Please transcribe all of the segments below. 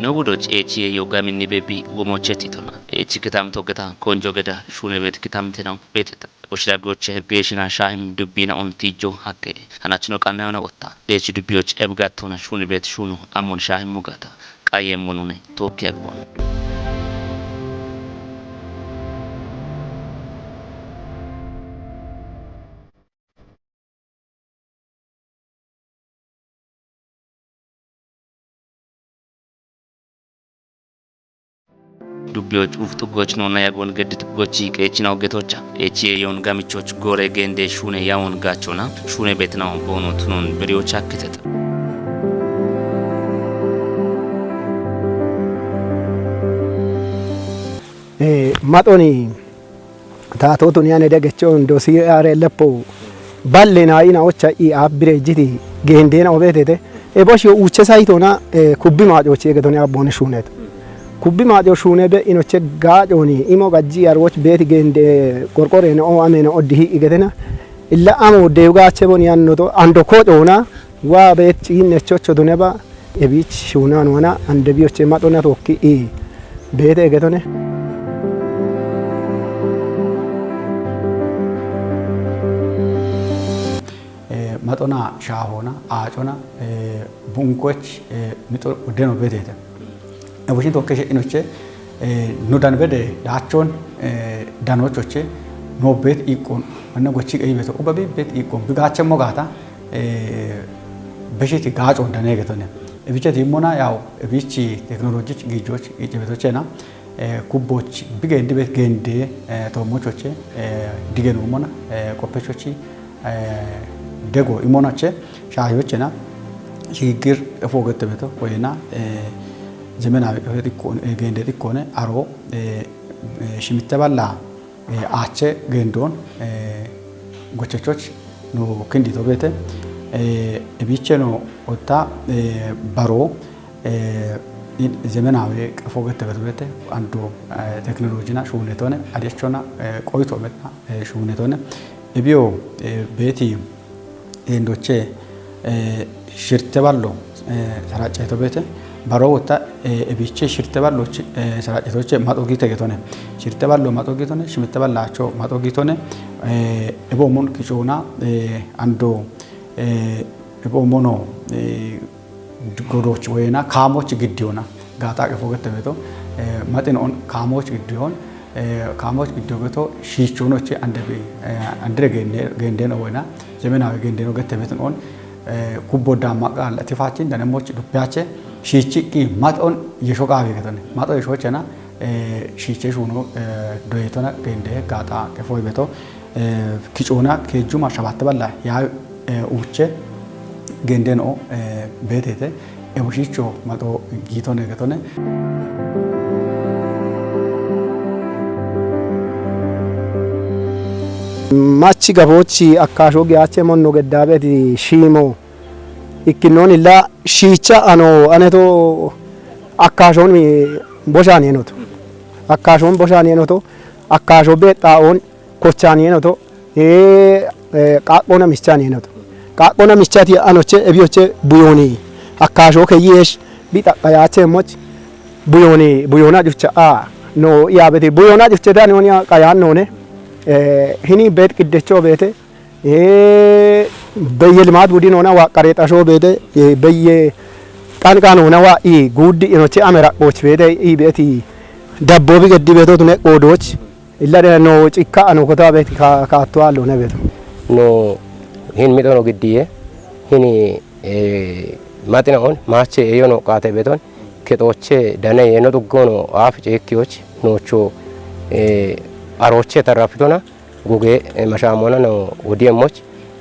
Noocoochee echi yoga minni bebi womocheti tona. Echi kitam togeta konjo geda shune bet kitam tenam beteta. Oshdagoche beeshina shaim dubbina on tijo hakke. Anachno kanna ona otta. Deechi Dubbiyooch ebgatona shune bet shunu amon shaim mugata. Qayem monune Tokyo bon. Dubbiyooch uftu goch nona yagon gedit gochi kechina ogetocha echi yon gamichoch gore gende shune yaon gachona shune betna bono tunon berioch aketeta matoni tato tuniane degecho ndosi are lepo ballena ina ocha I abrejiti gende na obetete e boshi uche saitona kubbi maajoche getoni abone shunet kubbi maajo shunebe inoche gaajoni imo gajji arwoch beti gende korkore no amena oddi igetena illa amo dewgache boni annoto ando kodona wa bet inne chocho duneba e bich shunan wana ande bioche matona tokki e bete getone matona shahona aachona bunkoch mito deno betete Ebushin tokkeshe inoche no danbede daachon danochoche no bet ikon manna gochi qeybeto ubabe bet ikon bigache mogata beshiti gaacho danegetone ebicheti mona yaw ebichi technology gijoch ijebetochena kuboch bigende bet gende tomochoche digenu mona kopechochi dego imonache shayochena shigir efogetebeto koyena ዘመናዊ ገንደ ዲኮነ አሮ ሽሚተባላ አቸ ገንዶን ጎቸቾች ኖ ክንዲቶ ቤተ እቢቸ ነው ወጣ ባሮ ዘመናዊ ቀፎ ገተበት ቤተ አንዱ ቴክኖሎጂና ሹኔቶነ አዲያቸውና ቆይቶ መጣ ሹኔቶነ እቢዮ ቤቲ እንዶቼ ሽርተባሎ ሰራጨቶ ቤተ ባሮታ እቢቼ ሽርተባሎች ሰራጨቶች ማጦጊ ተገቶነ ሽርተባሎ ማጦጊ ተነ ሽምተባላቸው ማጦጊ ተነ እቦሙን ክቾና አንዶ እቦሞኖ ጎዶች ወይና ካሞች ግዲዮና ጋታ ቀፎ ገተበቶ ማጤኖን ካሞች ግዲዮን ካሞች ግዲዮበቶ ሺቾኖች አንድረ ገንደነ ወይና ዘመናዊ ገንደነ ገተበቶን ኩቦዳ ማቃል አቲፋችን ደነሞች ዱቢያቸ ሺቺቂ ማጦን የሾቃዊ ከተነ ማጦ የሾቸና ሺቼ ሹኖ ዶይቶና ገንደ ጋጣ ከፎይ ቤቶ ኪጮና ከጁማ ሸባት በላ ያ ኡቼ ገንደኖ ቤቴቴ ኤቡሺቾ ማጦ ጊቶነ ከተነ ማቺ ገቦቺ አካሾ ጊያቸ ሞኖ ገዳቤት ሺሞ ikkinnon illa shiicha ano aneto akkashon mi boshan yenoto akkashon boshan yenoto akkasho beexaon kochan yenoto qaaqona mischan yenoto qaaqona mischati anoche ebioche buyoni akkasho keyesh bitaqayache moch buyona jucha no yabeti buyona jucha dan yonia qayan none hini beet qiddecho beete በየልማት ቡድን ሆና ዋቀሬጣ ሾ ቤተ በየ ቃንቃን ሆና ዋ ጉድ ኢኖቼ አመራቆች ቤተ ቤቲ ዳቦ ቢገዲ ቤቶት ነ ቆዶች ኢላደ ኖ ጭካ አኖ ኮታ ቤት ካቶ አሎ ነ ቤቶ ኖ ይሄን ሚጦ ነው ግዲዬ ይሄን ማጥናውን ማቼ የዮኖ ቃተ ቤቶን ከጦቼ ደነ የኖ ዱጎኖ አፍ ጨኪዎች ኖቾ አሮቼ ተራፍቶና ጉጌ መሻሞና ነው ወዲየሞች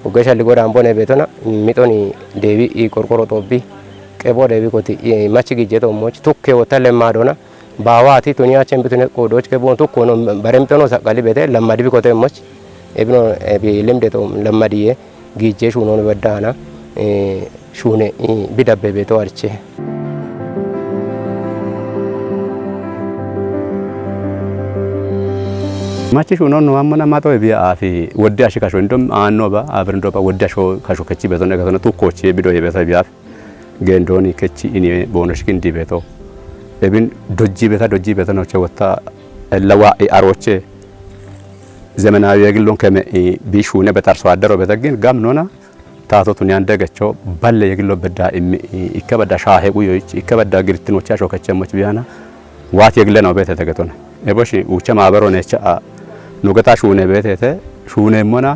ወገሻ ሊጎዳ አምቦነ ቤቶና ሚጦኒ ዴቢ ኢቆርቆሮ ጦቢ ቀቦ ዴቢ ኮቲ ማቺ ግጄቶ ሞች ቱኬ ወተለ ማዶና ባዋቲ ቱኒያቸን ቢቱነ ቆዶች ከቦን ቱኮ ነው በረምጦኖ ሰቀሊ ቤተ ለማድቢ ኮቴ ሞች ኤብኖ ኤቢ ለምደቶ ለማዲዬ ግጄ ሹኖን ወዳና ሹኔ ቢዳቤ ቤቶ አርቼ ማቺ ሹኖን ነው አመና ማጦ ቢያ አፊ ወዳሽ ካሾ እንደም አኖባ አብርንዶባ ወዳሽ ካሾ ከቺ ቤቶ ነገተነ ቱኮች ቢዶ የቤቶ ቢያፍ ገንዶኒ ከቺ ኢኒ ቦነሽ ግንዲ ቤቶ ኤብን ዶጂ ቤታ ነው ቸወታ ለዋ አሮቼ ዘመናዊ የግሎን ከመ ቢሹነ በታርሶ አደሮ በተግን ጋም ኖና ታቶቱን ያንደገቸው ባለ የግሎ በዳ ይከበዳ ሻሄ ጉዮች ይከበዳ ግርትኖቻ ሾከቸሞች ቢያና ዋት የግለ ነው ቤተ ተገቶነ ኤቦሽ ውቸ ማበሮ ነቻ ኑገታ ሹነ ቤተ ሹነ ሞና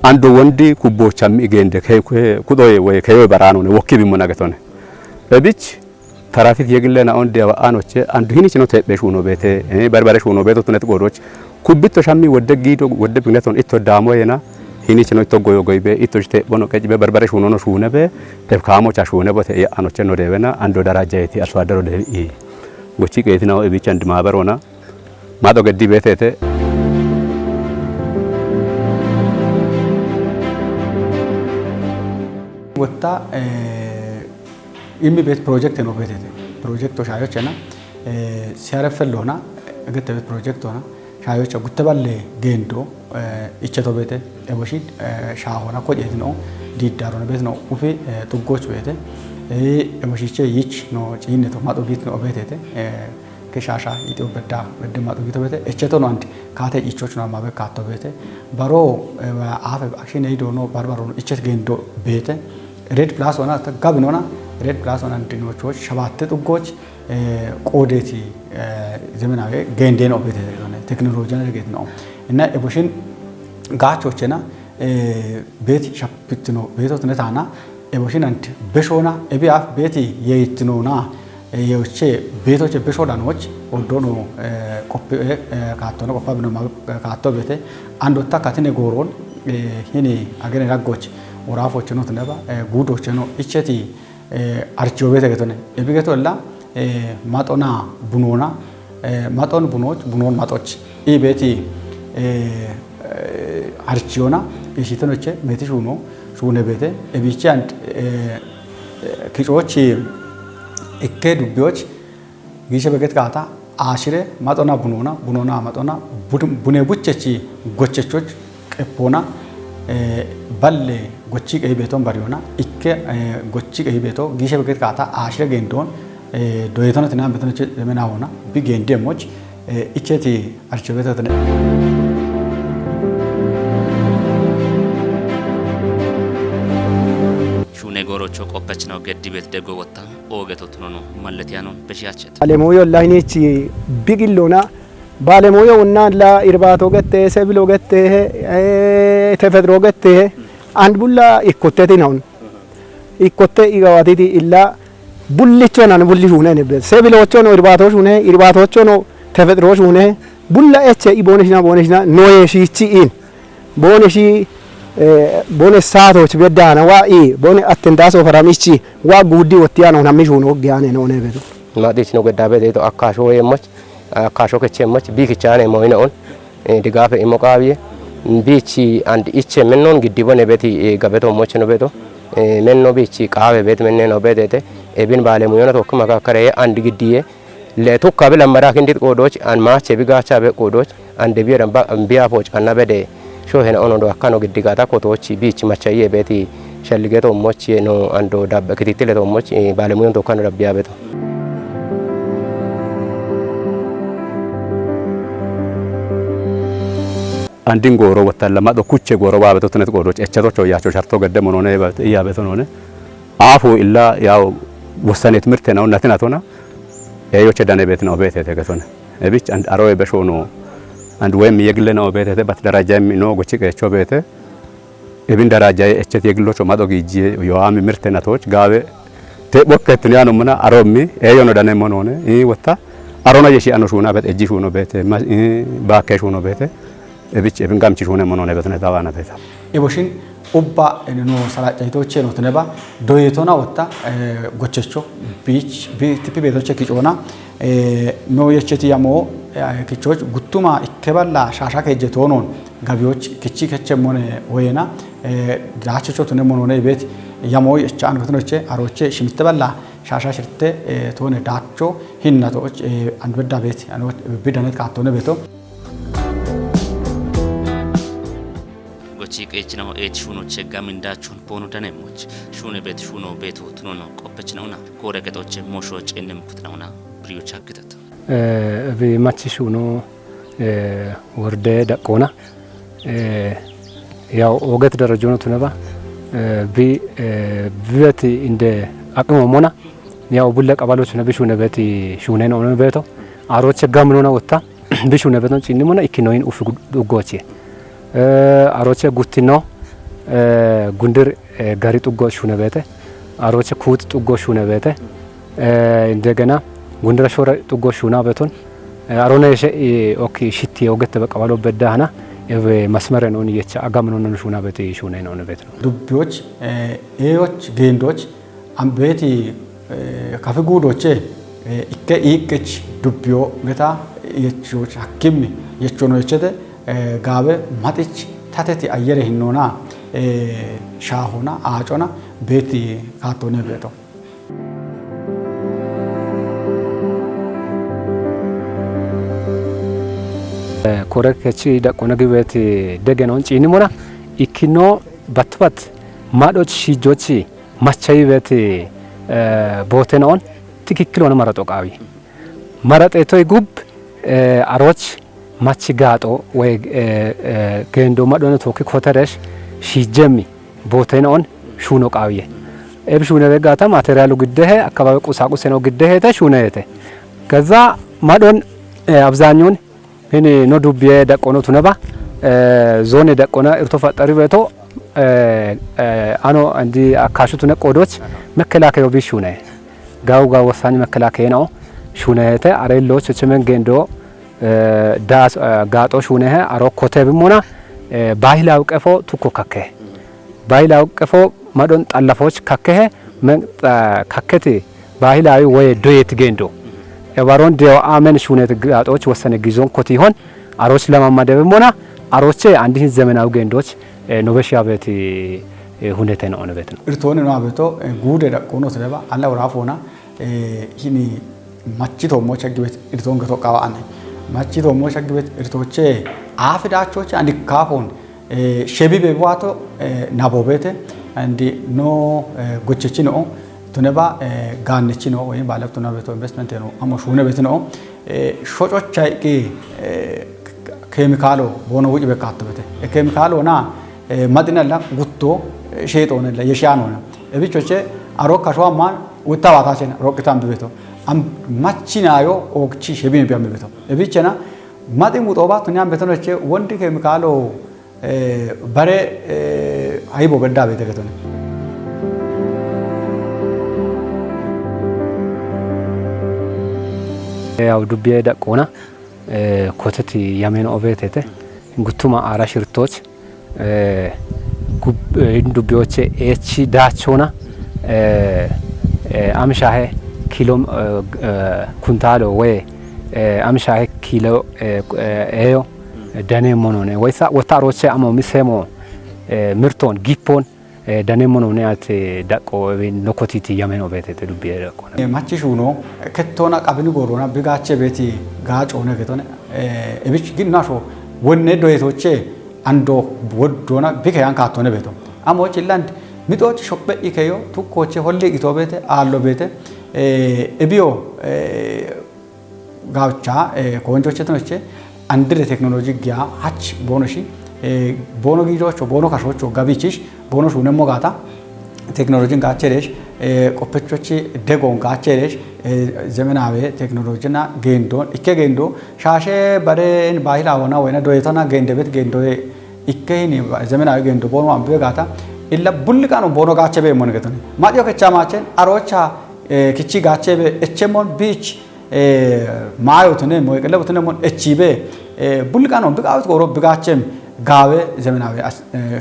አንዱ ወንዲ ኩቦቻም ይገንደ ኩዶይ ወይ ከዮ በራኑ ነው ወኪ ቢሞና ገቶነ እብች ተራፊክ የግለና ኦንዲ አኖቼ አንዱ ሂኒች ነው ተበሹ ነው ቤተ በርበረሽ ነው ቤቱ ተነት ጎሮች ኩብቶ ሻሚ ወደጊዶ ወደ ብግነቶን ኢቶ ዳሞ የና ሂኒች ነው ተጎዮ ጎይቤ ኢቶጅቴ ቦኖ ቀጅ በርበረሽ ነው ሹነበ ተብካሞቻ ሹነበ አኖቼ ነው ደበና አንዱ ደረጃ የቲ አርሶ አደሮ ደይ ጎቺ ቀይት ነው እብች አንድ ማበሮና ማዶ ገዲ ቤተተ ወጣ ኢሚ ቤት ፕሮጀክት ነው ቤተተ ፕሮጀክት ሻዮችና ሲያረፈልሆና እገተ ቤት ፕሮጀክት ሆና ሻዮች ጉተባለ ገንዶ እቸቶ ቤተ ኤቦሺድ ሻሆና ኮጀት ነው ዲዳሮና ቤት ነው ኡፌ ጥጎች ቤተ ኤቦሺቼ ይች ነው ጪነቶ ማጦጊት ነው ቤተተ ከሻሻ ኢትዮጵያ ወደ ማጦጊት ቤተ እቸቶ ነው አንድ ካተ ይቾች ነው ማበ ካቶ ቤተ ባሮ አፈ አክሽን ሄዶ ነው ባርባሮ እቸት ገንዶ ቤተ ሬድ ፕላስ ሆና ተጋብኖና ሬድ ፕላስ ሆና እንድኖቾች ሸባት ጥጎች ቆዴቲ ዘመናዊ ገንዴ ነው ቤተ ቴክኖሎጂ ነገር ነው እና ኤቦሽን ጋቾችና ቤት ሻፕት ነው ቤቶት ነታና ኤቦሽን አንድ በሾና ኤቢአፍ ቤት የይትኖና የውቼ ቤቶች በሾዳኖች ወዶኖ ቆፕ ካቶና ቆፋ ብኖ ካቶ ቤተ አንድ ወጣ ካትኔ ጎሮን ሄኔ አገነ ራጎች ወራፎች ነው ተነባ ጉዶች ነው እቸቲ አርቺዮ ቤተ ገቶነ ኤቢገቶላ ማጦና ቡኖና ማጦን ቡኖች ቡኖን ማጦች ኢቤቲ አርቺዮና እሺተኖቼ ሜቲሽ ሆኖ ሹነ ቤተ እቢቺ አንድ ኪጮች እከ ዱቢዎች ጊሸ በገት ካታ አሽሬ ማጦና ቡኖና ማጦና ቡኔ ቡቸቺ ጎቸቾች ቀፖና ባለ ጎቺ ቀይ ቤቶን ባሪዮና እከ ጎቺ ቀይ ቤቶ ጊሸ በገት ካታ አሽሬ ገንዶን ዶይቶነትና ቤቶች ዘመናውና ቢገንደሞች እቸቲ አርቸበተነ ሹኔ ጎሮቾ ቆበች ነው ገዲ ቤት ደጎ ወጣ ኦገቶት ነው ማለት ያኖን በሻቸት ባለሞዮ ላይኔች ቢግሎና ባለሞዮና ለኢርባቶ ገተ ሰብሎ ገተ ተፈድሮ ገተ አንድ ቡላ ኢኮቴቲ ነው ኢኮቴ ኢጋዋቲቲ ኢላ ቡልቾናን ቡልሹ ነን ሰብሎቾ ነው ኢርባቶቾ ነው ተፈጥሮሽ ሆነ ቡላ እቸ ኢቦነሽና ኖየሺቺኢን ቦነሳቶች በዳና ዋኢ ቦነ አተንዳሶ ፈራሚቺ ዋ ጉዲ ወጥያ ነው ናሚሹ ነው ጋኔ ነው ነበዱ ማዲች ነው ገዳበ ደቶ አካሾ የሞች አካሾ ከቸሞች ቢክቻኔ ሞይነውን ድጋፈ ኢሞቃቢየ ቢቺ አንድ ኢቸ ምንኖን ግዲቦነ ቤቲ ገበቶ ሞች ነው ቤቶ ምንኖ ቢቺ ቃበ ቤት ምንነ ነው ቤቴ ኤቢን ባለሙዮነ ቶክ መካከረ አንድ ግዲየ ለቶካ በለመራክ እንዲት ቆዶች አንማች ቢጋቻ በቆዶች አንድ ቢረም ቢያፖጭ አናበደ ሾሄነ ኦኖዶ አካኖ ግዲጋታ ኮቶች ቢች ማቻየ ቤቲ ሸልገቶ ሞች ነው አንዶ ዳበ ክትትል ሞች ባለሙዮን ቶካ ነው ዳቢያ ቤቶ አንድን ጎሮ ወጣላ ማዶ ኩቼ ጎሮ ባበቶ ተነት ቆዶች እቸቶች ያቸው ሻርቶ ገደም ሆነ ያ ቤቶ ሆነ አፉ ኢላ ያው ወሰኔ ትምርት ነው እናትናቶና ያዮች ዳነ ቤት ነው ቤት የተገተነ እብች አንድ አሮይ በሾ ነው አንድ ወይም የግል ነው ቤት የተባት ደረጃ ነው ጎቺ ከቾ ቤት እብን ደረጃ እቸት የግሎቹ ማዶጊጂ yoami ምርተናቶች ጋበ ተቦከትን ያኑ ምና አሮሚ ያዮ ነው ዳነ ሞን ሆነ ወጣ አሮና የሺ አኖሹና በት እጂ ሹ ነው ቤት ባከሹ ነው ቤት እብች እብን ጋምቺ ሹ ነው ሞን ሆነ ቤት ነታዋና ቤት ኤቦሽን ኡባ እኖ ሰላጫይቶቼ ነው ተነባ ዶይቶና ወጣ ጎቸቾ ቢች ቲፒ ቤቶቼ ኪጮና ኖ የቸቲ ያሞ ኪቾች ጉቱማ ኢከባላ ሻሻ ከጀቶኖን ጋቢዎች ኪቺ ከቸሞነ ወይና ዳቸቾ ተነሞን ሆነ ቤት ያሞ የቻን ከተኖቼ አሮቼ ሽምተባላ ሻሻ ሽርቴ ቶነ ዳቾ ሂናቶች አንበዳ ቤት አኖት ቢዳነት ካቶነ ቤቶ ቺቄች ነው ኤት ሹኖ ቸጋም እንዳቹን ቦኑ ደነሞች ሹነ ቤት ሹኖ ቤቱ ትኖ ነው ቆበች ነውና ኮረገጦች ሞሾች እንምኩት ነውና Dubbiyooch akkitata. Bi machishuno worde daqona ያው ወገት ደረጃው ነው ተነባ ቢበት እንደ አቅሙ ሞና ያው ቡለ ቀባሎች ነብሹ ነበቲ ሹኔ ነው ነበቶ አሮች ጋም ነው ወጣ ቢሹ ነበቶ ጭኒ ሞና ኢኪኖይን ኡፍ ዱጎቼ አሮች ጉቲ ነው ጉንድር ጋሪ ጡጎሽ ነበተ አሮች ኩት ጡጎሽ ነበተ እንደገና ጉንድር ሾረ ጡጎሽ ና በቶን አሮነ ኦኬ ሽቲ ወገት በቀባሎ በዳህና መስመር ነው እየቻ አጋምኖ ነው ሹና በቴ ሹና ነው ነበተ ዱብዮች ኤዎች ጌንዶች አምቤቲ ካፊጉዶቼ ኢከ ኢቅች ዱብዮ ገታ የቾች ሐኪም የቾኖ የቸተ ጋበ ማጥች ታተቲ አየረ ሂኖና ሻሆና አጮና ቤቲ ካቶነ ቤቶ ኮረከቺ ደቆነ ግበት ደገናውን ጪኒ ሞና ኢኪኖ ባትባት ማዶች ሺጆች ማቻይበት ቦተናውን ትክክል ሆነ መረጦ ቃዊ መረጤቶይ ጉብ አሮች ማችጋጦ ወይ ገንዶ ማዶነ ቶክ ኮተረሽ ሺጀሚ ቦተናውን ሹኖ ቃዊየ እብሹ ነገጋታ ማቴሪያሉ ግደህ አካባቢ ቁሳቁስ ነው ግደህ ተሹነየተ ከዛ ማዶን አብዛኛውን እኔ ኖ ዱብዬ ደቆኖ ቱነባ ዞን ደቆና እርቶ ፈጠሪ በቶ አኖ እንዲ አካሹቱ ነቆዶች መከላከዩ ቢሹነ ጋውጋ ወሳኝ መከላከያ ነው ሹነተ አሬሎች ቸመን ገንዶ ዳስ ጋጦ ሹነ አሮ ኮተብሞና ባይላው ቀፎ ቱኮ ከከ ባይላው ቀፎ ማዶን ጣላፎች ከከ ከከቴ ባይላዊ ወይ ዶየት ገንዶ ኤባሮን ዲዮ አመን ሹነት ጋጦች ወሰነ ጊዞን ኮት ይሆን አሮች ለማማደብሞና አሮቼ አንዲህ ዘመናዊ ገንዶች ኖበሻ በት ሁኔታ ነው ነበተ ነው እርቶን ነው አበቶ ጉደ ደቆኖ ስለባ አላ ወራፎና ሂኒ ማቺቶ ሞቸግበት እርቶን ገቶቃዋ አነ ማቺቶ ሞቸግበት እርቶቼ አፍዳቾች አንዲ ካፎን ሸቢቤ ቧቶ ናቦቤተ አንዲ ኖ ጎቸቺ ነው ቱነባ ጋነቺ ነው ወይ ባለብቱና ቤቶ ኢንቨስትመንት ነው አሞሹነ ቤት ነው ሾጮች አይቂ ኬሚካሎ ቦኖ ውጭ በካተበተ ኬሚካሎና ማድናላ ጉቶ ሼጦነ ለየሻኖነ እብቾቼ አሮካሽዋማ ወጣዋታችን ሮቅታም በቤቶ አም ማቺናዮ ኦክቺ ሸቢን ቢያም በቤቶ እብቸና ማዲን ጉጦባ ቱኛም ቤተኖቼ ወንድ ኬሚካሎ ባሬ አይቦ ገዳ ቤተ ገተነ ያው ዱብዬ ደቆና ኮተቲ ያሜን ኦቤቴተ ጉቱማ አራሽርቶች ዱብዮቼ ኤች ዳቾና አምሻሄ ኪሎ ኩንታሎ ወይ አምሻሄ ኪሎ ኤዮ ደኔ ሞኖኔ ወይሳ ወታሮቼ አሞ ሚሴሞ ምርቶን ጊፖን ደኔ ሞኖኔ አት ደቆ ኖኮቲቲ ያሜን ኦቤቴተ ዱብዬ ደቆና ማቺሹኖ ከቶና ቀብኒ ጎሮና ብጋቼ ቤቲ ጋጮ ነገቶነ እብች ግናሾ ወኔ ዶየቶቼ አንዶ ወዶና ቢከያን ካቶነ ቤቶ አሞች ላንድ ሚጦች ሾበ ኢከዮ ቱኮቼ ሆሌ ጊቶ ቤተ አሎ ቤተ እቢዮ ጋውቻ ኮንጆቼ ተነቼ አንድ ለቴክኖሎጂ ጊያ አች ቦኖሺ ቦኖ ጊጆቾ ቦኖ ካሾቾ ጋቢቺሽ ቦኖሹ ነሞ ጋታ ቴክኖሎጂን ጋቸሬሽ ቆፈቾች ደጎን ጋቸሬሽ ዘመናዊ ቴክኖሎጂና ገንዶን ኢከ ገንዶ ሻሼ በደን ባይላውና ወይና ዶይቶና ገንደበት ገንዶ ኢከይኒ ዘመናዊ ገንዶ ቦኖ አምበ ጋታ ኢላ ቡልቃ ነው ቦኖ ጋቸበ ሞንገተነ ማዲዮ ከቻማቸን አሮቻ kichi gachebe echemon beach ማዮትነ ሞይቀለብትነ ሞን እቺቤ ቡልቃኖ ብቃውት ጎሮ ብጋቸም ጋበ ዘመናዊ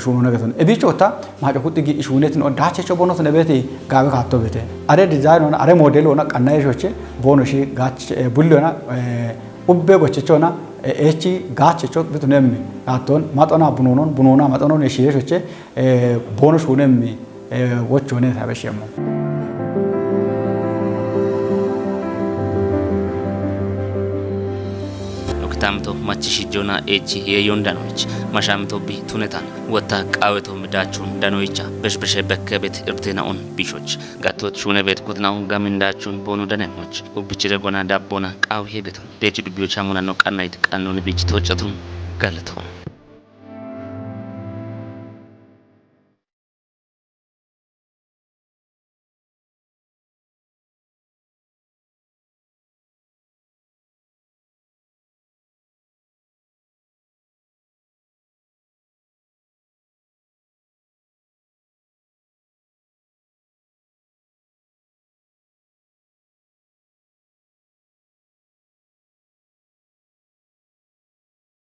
ሹኑ ነገተን እቢቾታ ማጨኩት ጊ ሹነት ነው ዳቸቾ ቦኖት ነበቴ ጋበ ካቶ ቤተ አረ ዲዛይን ሆነ አረ ሞዴል ሆነ ቀናይሾቼ ቦኖሺ ጋች ቡልዮና ኡቤ ጎቸቾና ኤቺ ጋቸቾ ብትነም አቶን ማጦና ቡኖና ማጦኖን እሺሾቼ ቦኖሽ ሆነም ወቾነ ታበሸሙ kitamto machishijona echi yeyon danoich mashamto bi tunetan wata qaweto midachun danoicha beshbeshe bekkebet irtenaon bishoch gatot shune bet kutnaው gamindachun bonu danemoch ubichire gona dabbona qaw hebeton dechi Dubbiyooch amuna no qannayt qannun bichitochatu galto